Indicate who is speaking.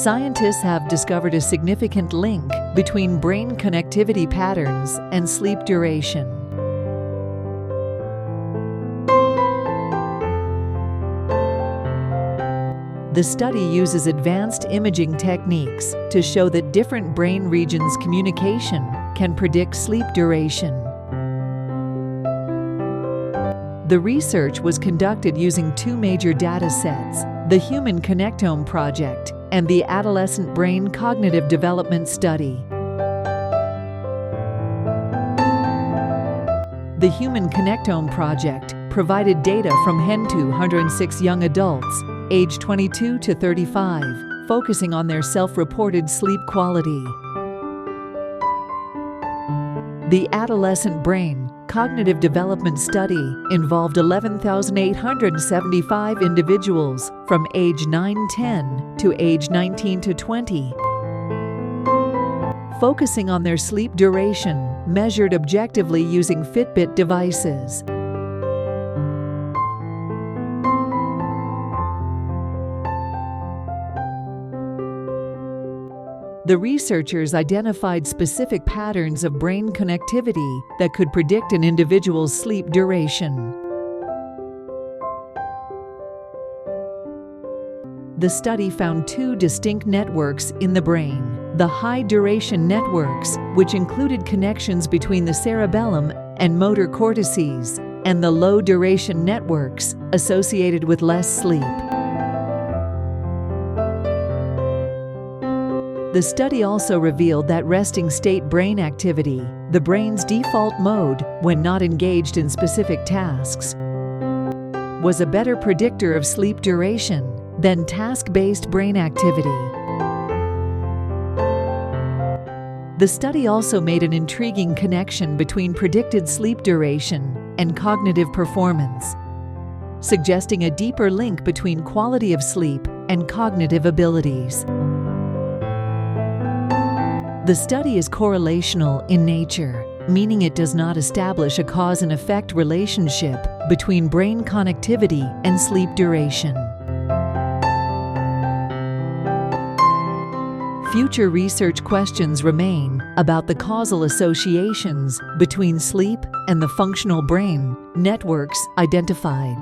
Speaker 1: scientists have discovered a significant link between brain connectivity patterns and sleep duration. The study uses advanced imaging techniques to show that different brain regions' communication can predict sleep duration. The research was conducted using two major datasets, the Human Connectome Project and the Adolescent Brain Cognitive Development Study. The Human Connectome Project provided data from 206 young adults, aged 22 to 35, focusing on their self-reported sleep quality. The Adolescent Brain Cognitive Development Study involved 11,875 individuals from age 9-10 to age 19-20, focusing on their sleep duration, measured objectively using Fitbit devices. The researchers identified specific patterns of brain connectivity that could predict an individual's sleep duration. The study found two distinct networks in the brain: the high-duration networks, which included connections between the cerebellum and motor cortices, and the low-duration networks associated with less sleep. The study also revealed that resting state brain activity, the brain's default mode when not engaged in specific tasks, was a better predictor of sleep duration than task-based brain activity. The study also made an intriguing connection between predicted sleep duration and cognitive performance, suggesting a deeper link between quality of sleep and cognitive abilities. The study is correlational in nature, meaning it does not establish a cause and effect relationship between brain connectivity and sleep duration. Future research questions remain about the causal associations between sleep and the functional brain networks identified.